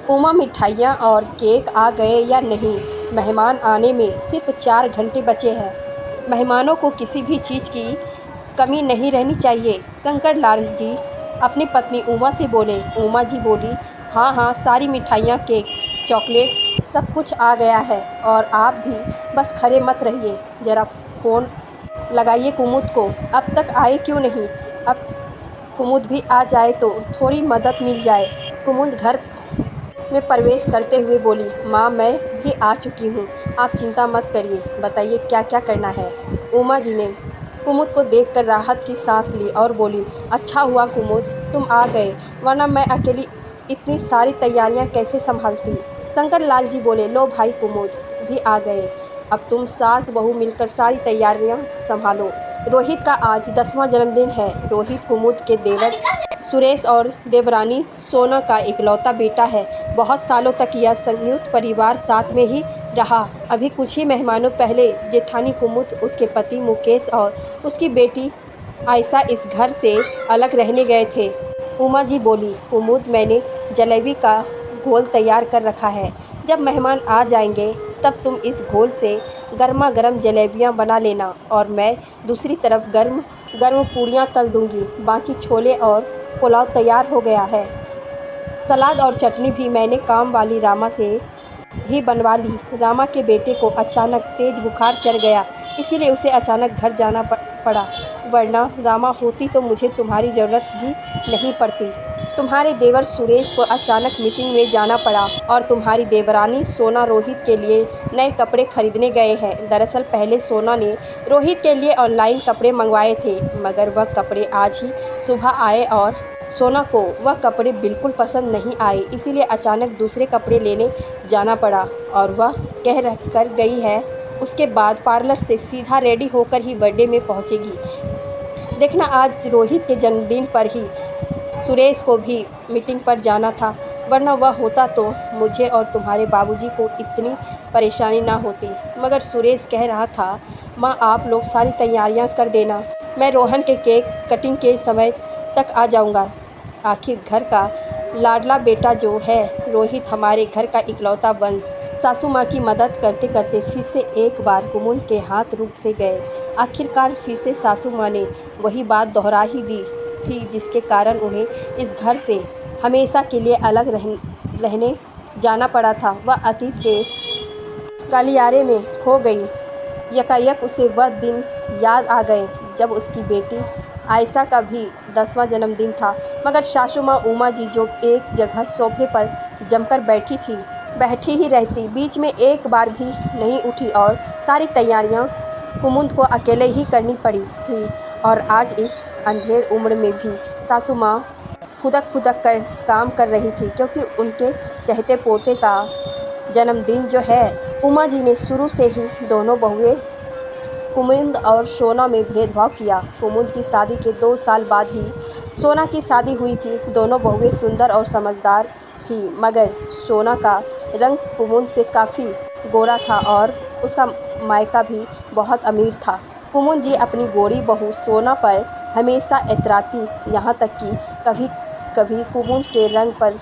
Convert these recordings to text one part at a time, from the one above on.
उमा, मिठाइयाँ और केक आ गए या नहीं? मेहमान आने में सिर्फ 4 घंटे बचे हैं। मेहमानों को किसी भी चीज़ की कमी नहीं रहनी चाहिए। शंकर लाल जी अपनी पत्नी उमा से बोले। उमा जी बोली, हाँ हाँ, सारी मिठाइयाँ, केक, चॉकलेट्स सब कुछ आ गया है और आप भी बस खड़े मत रहिए, ज़रा फ़ोन लगाइए कुमुद को। अब तक आए क्यों नहीं? अब कुमुद भी आ जाए तो थोड़ी मदद मिल जाए। कुमुद घर में प्रवेश करते हुए बोली, माँ मैं भी आ चुकी हूँ, आप चिंता मत करिए, बताइए क्या क्या करना है। उमा जी ने कुमुद को देखकर राहत की सांस ली और बोली, अच्छा हुआ कुमुद तुम आ गए, वरना मैं अकेली इतनी सारी तैयारियाँ कैसे संभालती। शंकर लाल जी बोले, लो भाई कुमुद भी आ गए, अब तुम सास बहू मिलकर सारी तैयारियाँ संभालो। रोहित का आज 10वां जन्मदिन है। रोहित कुमुद के देवर सुरेश और देवरानी सोना का इकलौता बेटा है। बहुत सालों तक यह संयुक्त परिवार साथ में ही रहा। अभी कुछ ही मेहमानों पहले जेठानी कुमुद, उसके पति मुकेश और उसकी बेटी आयशा इस घर से अलग रहने गए थे। उमा जी बोली, कुमुद मैंने जलेबी का घोल तैयार कर रखा है, जब मेहमान आ जाएंगे तब तुम इस घोल से गर्मा गर्म जलेबियाँ बना लेना और मैं दूसरी तरफ गर्म गर्म पूड़ियाँ तल दूंगी। बाकी छोले और पुलाव तैयार हो गया है। सलाद और चटनी भी मैंने काम वाली रामा से ही बनवा ली। रामा के बेटे को अचानक तेज बुखार चढ़ गया, इसीलिए उसे अचानक घर जाना पड़ा, वरना रामा होती तो मुझे तुम्हारी ज़रूरत भी नहीं पड़ती। तुम्हारे देवर सुरेश को अचानक मीटिंग में जाना पड़ा और तुम्हारी देवरानी सोना रोहित के लिए नए कपड़े खरीदने गए हैं। दरअसल पहले सोना ने रोहित के लिए ऑनलाइन कपड़े मंगवाए थे, मगर वह कपड़े आज ही सुबह आए और सोना को वह कपड़े बिल्कुल पसंद नहीं आए, इसीलिए अचानक दूसरे कपड़े लेने जाना पड़ा और वह कह रह कर गई है उसके बाद पार्लर से सीधा रेडी होकर ही बर्थडे में पहुंचेगी। देखना, आज रोहित के जन्मदिन पर ही सुरेश को भी मीटिंग पर जाना था, वरना वह होता तो मुझे और तुम्हारे बाबूजी को इतनी परेशानी ना होती। मगर सुरेश कह रहा था, माँ आप लोग सारी तैयारियां कर देना, मैं रोहन के केक कटिंग के समय तक आ जाऊंगा। आखिर घर का लाडला बेटा जो है रोहित, हमारे घर का इकलौता वंश। सासू माँ की मदद करते करते फिर से एक बार कुमुद के हाथ रुक से गए। आखिरकार फिर से सासू माँ ने वही बात दोहरा ही दी थी, जिसके कारण उन्हें इस घर से हमेशा के लिए अलग रहने जाना पड़ा था। वह अतीत के गलियारे में खो गई। यकायक उसे वह दिन याद आ गए जब उसकी बेटी आयशा का भी 10वां जन्मदिन था, मगर सासू माँ उमा जी जो एक जगह सोफे पर जमकर बैठी ही रहती, बीच में एक बार भी नहीं उठी और सारी तैयारियां कुमुद को अकेले ही करनी पड़ी थी। और आज इस अंधेर उम्र में भी सासू माँ फुदक कर काम कर रही थी, क्योंकि उनके चहेते पोते का जन्मदिन जो है। उमा जी ने शुरू से ही दोनों बहुएं कुमुद और सोना में भेदभाव किया। कुमुद की शादी के 2 साल बाद ही सोना की शादी हुई थी। दोनों बहुएं सुंदर और समझदार थी, मगर सोना का रंग कुमुद से काफ़ी गोरा था और उसका मायका भी बहुत अमीर था। कुमुद जी अपनी गोरी बहू सोना पर हमेशा इतराती, यहाँ तक कि कभी कभी कुमुद के रंग पर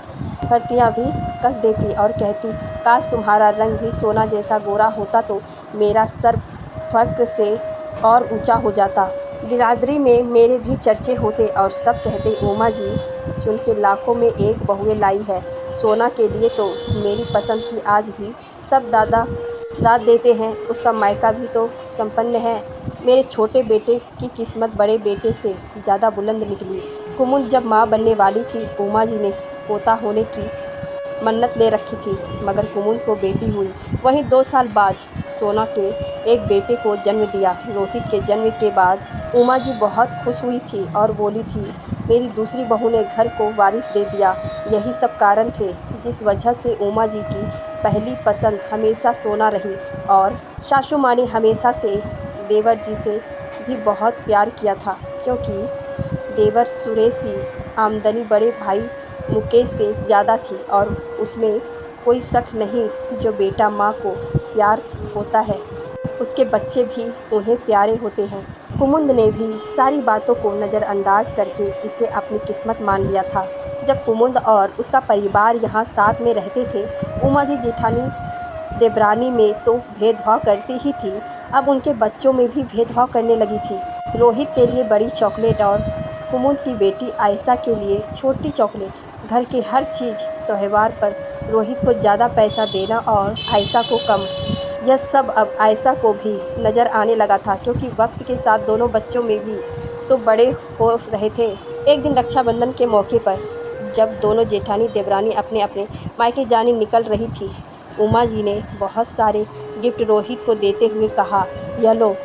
फर्तियाँ भी कस देती और कहती, काश तुम्हारा रंग भी सोना जैसा गोरा होता तो मेरा सर फर्क से और ऊंचा हो जाता। बिरादरी में मेरे भी चर्चे होते और सब कहते, उमा जी चुन के लाखों में एक बहुएं लाई है सोना के लिए, तो मेरी पसंद की आज भी सब दाद देते हैं। उसका मायका भी तो संपन्न है। मेरे छोटे बेटे की किस्मत बड़े बेटे से ज़्यादा बुलंद निकली। कुमुद जब माँ बनने वाली थी, उमा जी ने पोता होने की मन्नत ले रखी थी, मगर कुमुद को बेटी हुई। वहीं 2 साल बाद सोना के एक बेटे को जन्म दिया। रोहित के जन्म के बाद उमा जी बहुत खुश हुई थी और बोली थी, मेरी दूसरी बहू ने घर को वारिस दे दिया। यही सब कारण थे जिस वजह से उमा जी की पहली पसंद हमेशा सोना रही और सासू माँ ने हमेशा से देवर जी से भी बहुत प्यार किया था, क्योंकि देवर सुरेश की आमदनी बड़े भाई मुकेश से ज़्यादा थी और उसमें कोई शक नहीं, जो बेटा माँ को प्यार होता है उसके बच्चे भी उन्हें प्यारे होते हैं। कुमुद ने भी सारी बातों को नज़रअंदाज करके इसे अपनी किस्मत मान लिया था। जब कुमुद और उसका परिवार यहाँ साथ में रहते थे, उमा जी जेठानी देवरानी में तो भेदभाव करती ही थी, अब उनके बच्चों में भी भेदभाव करने लगी थी। रोहित के लिए बड़ी चॉकलेट और कुमुद की बेटी आयशा के लिए छोटी चॉकलेट, घर की हर चीज़। त्यौहार पर रोहित को ज़्यादा पैसा देना और आयशा को कम, यह सब अब आयशा को भी नज़र आने लगा था, क्योंकि वक्त के साथ दोनों बच्चों में भी तो बड़े हो रहे थे। एक दिन रक्षाबंधन के मौके पर जब दोनों जेठानी देवरानी अपने अपने मायके जाने निकल रही थी, उमा जी ने बहुत सारे गिफ्ट रोहित को देते हुए कहा, यह लो,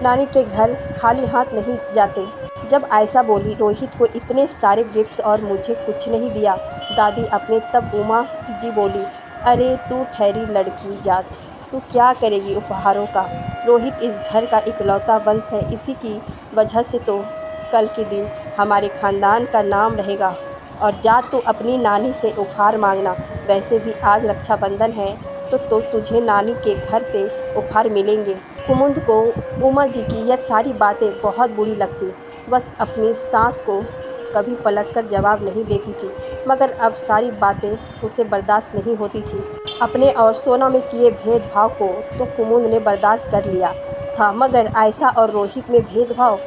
नानी के घर खाली हाथ नहीं जाते। जब आयशा बोली, रोहित को इतने सारे गिफ्ट्स और मुझे कुछ नहीं दिया दादी अपने, तब उमा जी बोली, अरे तू ठहरी लड़की जात, तू क्या करेगी उपहारों का। रोहित इस घर का इकलौता वंश है, इसी की वजह से तो कल के दिन हमारे खानदान का नाम रहेगा। और जा तू अपनी नानी से उपहार मांगना, वैसे भी आज रक्षाबंधन है तो तुझे नानी के घर से उपहार मिलेंगे। कुमुद को उमा जी की यह सारी बातें बहुत बुरी लगती, बस अपनी सास को कभी पलटकर जवाब नहीं देती थी, मगर अब सारी बातें उसे बर्दाश्त नहीं होती थी। अपने और सोना में किए भेदभाव को तो कुमुद ने बर्दाश्त कर लिया था, मगर आयशा और रोहित में भेदभाव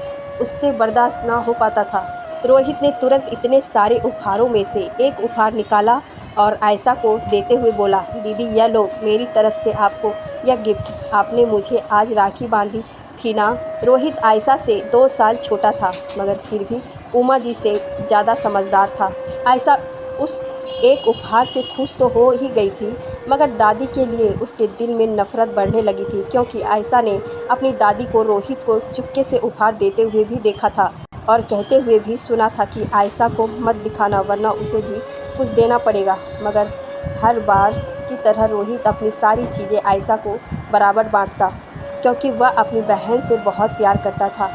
उससे बर्दाश्त ना हो पाता था। रोहित ने तुरंत इतने सारे उपहारों में से एक उपहार निकाला और आयशा को देते हुए बोला, दीदी यह लो, मेरी तरफ से आपको यह गिफ्ट, आपने मुझे आज राखी बांधी थी ना। रोहित आयशा से 2 साल छोटा था, मगर फिर भी उमा जी से ज़्यादा समझदार था। आयशा उस एक उपहार से खुश तो हो ही गई थी, मगर दादी के लिए उसके दिल में नफरत बढ़ने लगी थी, क्योंकि आयशा ने अपनी दादी को रोहित को चुपके से उपहार देते हुए भी देखा था और कहते हुए भी सुना था कि आयशा को मत दिखाना, वरना उसे भी कुछ देना पड़ेगा। मगर हर बार की तरह रोहित अपनी सारी चीज़ें आयशा को बराबर बांटता, क्योंकि वह अपनी बहन से बहुत प्यार करता था।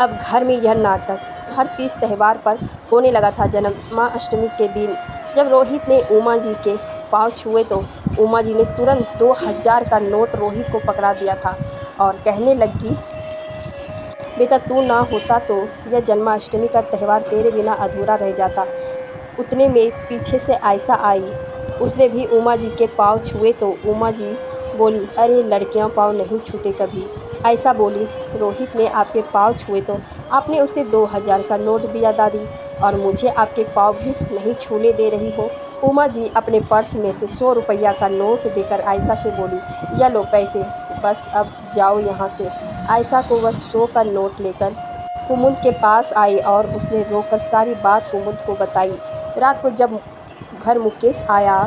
अब घर में यह नाटक हर 30 त्यौहार पर होने लगा था। जन्माष्टमी के दिन जब रोहित ने उमा जी के पाँव छुए तो उमा जी ने तुरंत 2000 का नोट रोहित को पकड़ा दिया था और कहने लगी, बेटा तू ना होता तो यह जन्माष्टमी का त्यौहार तेरे बिना अधूरा रह जाता। उतने में पीछे से आयशा आई, उसने भी उमा जी के पाँव छुए तो उमा जी बोली, अरे लड़कियां पाँव नहीं छूते कभी। आयशा बोली, रोहित ने आपके पाँव छुए तो आपने उसे 2000 का नोट दिया दादी, और मुझे आपके पाँव भी नहीं छूने दे रही हो। उमा जी अपने पर्स में से 100 रुपया का नोट देकर आयशा से बोली, यह लो पैसे, बस अब जाओ यहाँ से। आयशा को वह 100 का नोट लेकर कुमुद के पास आई और उसने रोकर सारी बात कुमुद को बताई। रात को जब घर मुकेश आया,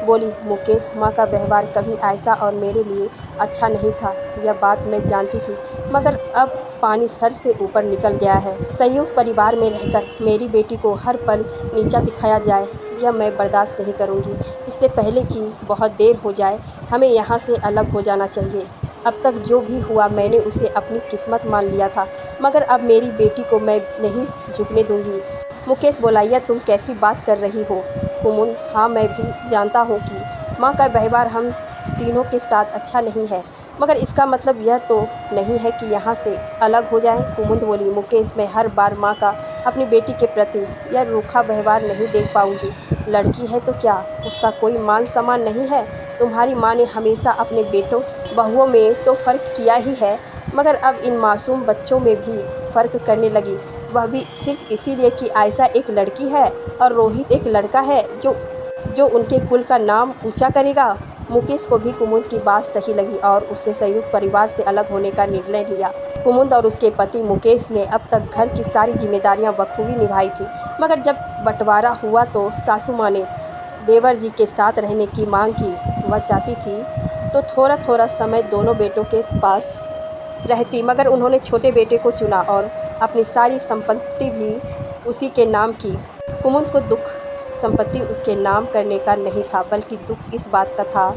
बोली, मुकेश, माँ का व्यवहार कभी आयशा और मेरे लिए अच्छा नहीं था, यह बात मैं जानती थी, मगर अब पानी सर से ऊपर निकल गया है। संयुक्त परिवार में रहकर मेरी बेटी को हर पल नीचा दिखाया जाए, यह मैं बर्दाश्त नहीं करूँगी। इससे पहले कि बहुत देर हो जाए, हमें यहाँ से अलग हो जाना चाहिए। अब तक जो भी हुआ मैंने उसे अपनी किस्मत मान लिया था, मगर अब मेरी बेटी को मैं नहीं झुकने दूँगी। मुकेश बोला, यह तुम कैसी बात कर रही हो कुमुद? हाँ, मैं भी जानता हूँ कि माँ का व्यवहार हम तीनों के साथ अच्छा नहीं है, मगर इसका मतलब यह तो नहीं है कि यहाँ से अलग हो जाएं। कुमुद बोली, मुकेश, मैं हर बार माँ का अपनी बेटी के प्रति यह रूखा व्यवहार नहीं देख पाऊँगी। लड़की है तो क्या उसका कोई मान सम्मान नहीं है? तुम्हारी माँ ने हमेशा अपने बेटों बहुओं में तो फ़र्क किया ही है, मगर अब इन मासूम बच्चों में भी फ़र्क करने लगी, वह भी सिर्फ इसीलिए कि आयशा एक लड़की है और रोहित एक लड़का है जो उनके कुल का नाम ऊंचा करेगा। मुकेश को भी कुमुद की बात सही लगी और उसने संयुक्त परिवार से अलग होने का निर्णय लिया। कुमुद और उसके पति मुकेश ने अब तक घर की सारी जिम्मेदारियां बखूबी निभाई थी, मगर जब बंटवारा हुआ तो सासू माँ ने देवर जी के साथ रहने की मांग की। वह चाहती थी तो थोड़ा थोड़ा समय दोनों बेटों के पास रहती, मगर उन्होंने छोटे बेटे को चुना और अपनी सारी संपत्ति भी उसी के नाम की। कुमुद को दुख संपत्ति उसके नाम करने का नहीं था, बल्कि दुख इस बात का था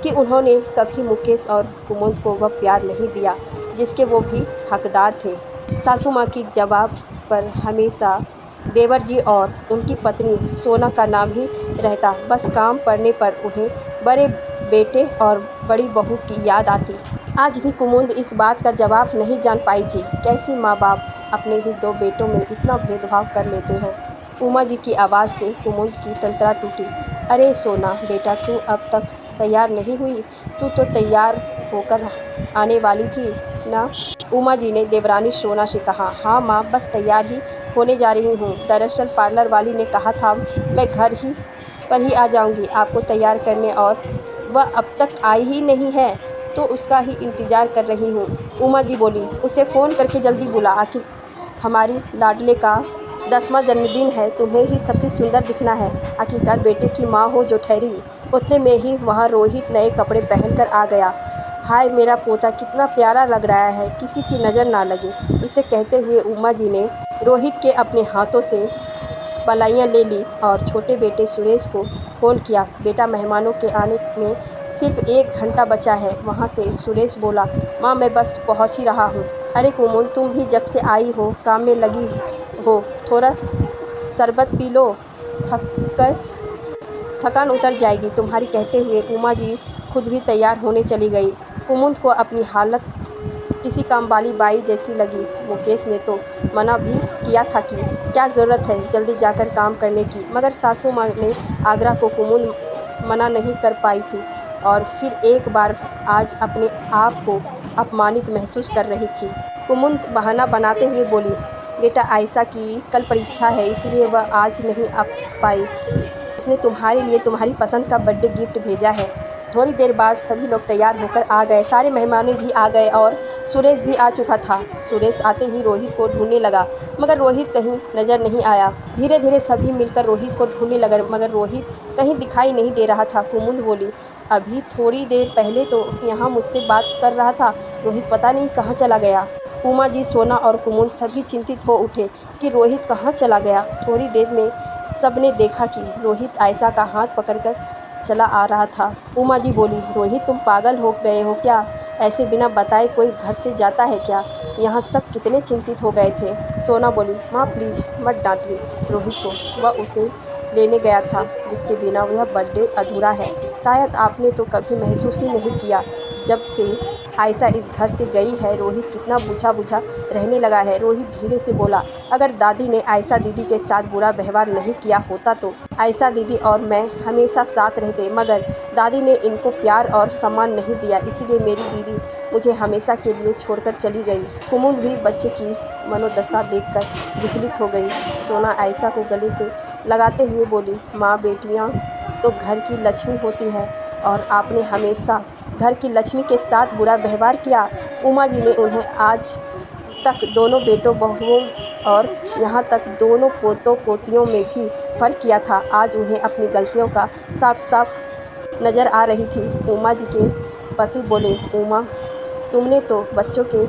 कि उन्होंने कभी मुकेश और कुमुद को वह प्यार नहीं दिया जिसके वो भी हकदार थे। सासू माँ की जवाब पर हमेशा देवर जी और उनकी पत्नी सोना का नाम ही रहता। बस काम पड़ने पर उन्हें बड़े बेटे और बड़ी बहू की याद आती। आज भी कुमुद इस बात का जवाब नहीं जान पाई थी, कैसे माँ बाप अपने ही 2 बेटों में इतना भेदभाव कर लेते हैं। उमा जी की आवाज़ से कुमुद की तंत्रा टूटी। अरे सोना बेटा, तू अब तक तैयार नहीं हुई? तू तो तैयार होकर आने वाली थी ना? उमा जी ने देवरानी सोना से कहा। हाँ माँ, बस तैयार ही होने जा रही हूँ। दरअसल पार्लर वाली ने कहा था मैं घर ही पर ही आ जाऊँगी आपको तैयार करने, और वह अब तक आई ही नहीं है, तो उसका ही इंतज़ार कर रही हूँ। उमा जी बोली, उसे फ़ोन करके जल्दी बुला, आखिर हमारी लाडले का 10वां जन्मदिन है, तुम्हें ही सबसे सुंदर दिखना है। आखिरकार बेटे की माँ हो जो ठहरी। उतने में ही वहाँ रोहित नए कपड़े पहनकर आ गया। हाय मेरा पोता कितना प्यारा लग रहा है, किसी की नज़र ना लगे। इसे कहते हुए उमा जी ने रोहित के अपने हाथों से पलाइयाँ ले ली और छोटे बेटे सुरेश को फ़ोन किया। बेटा, मेहमानों के आने में सिर्फ 1 घंटा बचा है। वहाँ से सुरेश बोला, माँ मैं बस पहुँच ही रहा हूँ। अरे कुमुद, तुम भी जब से आई हो काम में लगी हो, थोड़ा शरबत पी लो, थकान उतर जाएगी तुम्हारी। कहते हुए उमा जी खुद भी तैयार होने चली गई। कुमुद को अपनी हालत किसी काम वाली बाई जैसी लगी। मुकेश ने तो मना भी किया था कि क्या ज़रूरत है जल्दी जाकर काम करने की, मगर सासू माँ ने आग्रह को कुमुद मना नहीं कर पाई थी, और फिर एक बार आज अपने आप को अपमानित महसूस कर रही थी। कुमुद बहाना बनाते हुए बोली, बेटा आयशा की कल परीक्षा है, इसलिए वह आज नहीं आ पाई। उसने तुम्हारे लिए तुम्हारी पसंद का बर्थडे गिफ्ट भेजा है। थोड़ी देर बाद सभी लोग तैयार होकर आ गए। सारे मेहमान भी आ गए और सुरेश भी आ चुका था। सुरेश आते ही रोहित को ढूंढने लगा, मगर रोहित कहीं नज़र नहीं आया। धीरे धीरे सभी मिलकर रोहित को ढूंढने लगे, मगर रोहित कहीं दिखाई नहीं दे रहा था। कुमुद बोली, अभी थोड़ी देर पहले तो यहाँ मुझसे बात कर रहा था, रोहित पता नहीं कहाँ चला गया। उमा जी, सोना और कुमुद सभी चिंतित हो उठे कि रोहित कहाँ चला गया। थोड़ी देर में सबने देखा कि रोहित आयशा का हाथ पकड़कर चला आ रहा था। उमा जी बोली, रोहित तुम पागल हो गए हो क्या? ऐसे बिना बताए कोई घर से जाता है क्या? यहाँ सब कितने चिंतित हो गए थे। सोना बोली, माँ प्लीज़ मत डांटिए रोहित को, वह उसे लेने गया था जिसके बिना वह बर्थडे अधूरा है। शायद आपने तो कभी महसूस ही नहीं किया, जब से आयशा इस घर से गई है रोहित कितना बुझा बुझा रहने लगा है। रोहित धीरे से बोला, अगर दादी ने आयशा दीदी के साथ बुरा व्यवहार नहीं किया होता तो आयशा दीदी और मैं हमेशा साथ रहते, मगर दादी ने इनको प्यार और सम्मान नहीं दिया, इसीलिए मेरी दीदी मुझे हमेशा के लिए छोड़कर चली गई। कुमुद भी बच्चे की मनोदशा देखकर विचलित हो गई। सोना आयशा को गले से लगाते हुए बोली, माँ बेटियाँ तो घर की लक्ष्मी होती है, और आपने हमेशा घर की लक्ष्मी के साथ बुरा व्यवहार किया। उमा जी ने उन्हें आज तक दोनों बेटों बहुओं और यहाँ तक दोनों पोतों पोतियों में भी फ़र्क किया था। आज उन्हें अपनी गलतियों का साफ साफ नज़र आ रही थी। उमा जी के पति बोले, उमा तुमने तो बच्चों के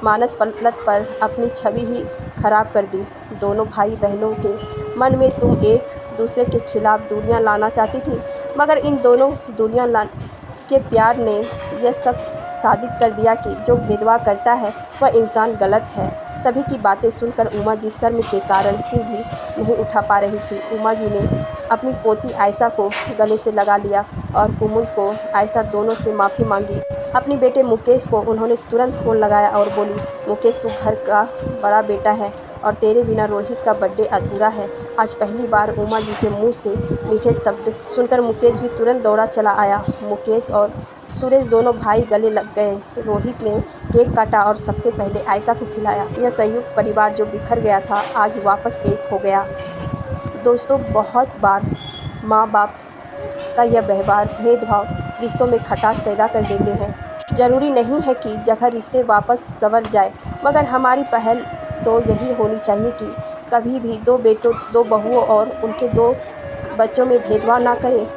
मानस पलट पर अपनी छवि ही खराब कर दी। दोनों भाई बहनों के मन में तुम एक दूसरे के खिलाफ दूरियां लाना चाहती थी, मगर इन दोनों दूरियां के प्यार ने यह सब साबित कर दिया कि जो भेदभाव करता है वह इंसान गलत है। सभी की बातें सुनकर उमा जी शर्म के कारण सिर भी नहीं उठा पा रही थी। उमा जी ने अपनी पोती आयशा को गले से लगा लिया और कुमुद को आयशा दोनों से माफ़ी मांगी। अपने बेटे मुकेश को उन्होंने तुरंत फ़ोन लगाया और बोली, मुकेश तू घर का बड़ा बेटा है और तेरे बिना रोहित का बर्थडे अधूरा है। आज पहली बार उमा जी के मुंह से मीठे शब्द सुनकर मुकेश भी तुरंत दौड़ा चला आया। मुकेश और सुरेश दोनों भाई गले लग गए। रोहित ने केक काटा और सबसे पहले आयशा को खिलाया। यह संयुक्त परिवार जो बिखर गया था आज वापस एक हो गया। दोस्तों, बहुत बार माँ बाप का यह व्यवहार भेदभाव रिश्तों में खटास पैदा कर देते हैं। ज़रूरी नहीं है कि जगह रिश्ते वापस संवर जाए, मगर हमारी पहल तो यही होनी चाहिए कि कभी भी दो बेटों दो बहुओं और उनके दो बच्चों में भेदभाव ना करें।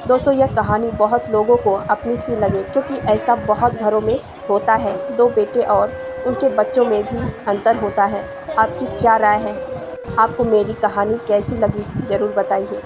दोस्तों, यह कहानी बहुत लोगों को अपनी सी लगे, क्योंकि ऐसा बहुत घरों में होता है। दो बेटे और उनके बच्चों में भी अंतर होता है। आपकी क्या राय है? आपको मेरी कहानी कैसी लगी ज़रूर बताइए।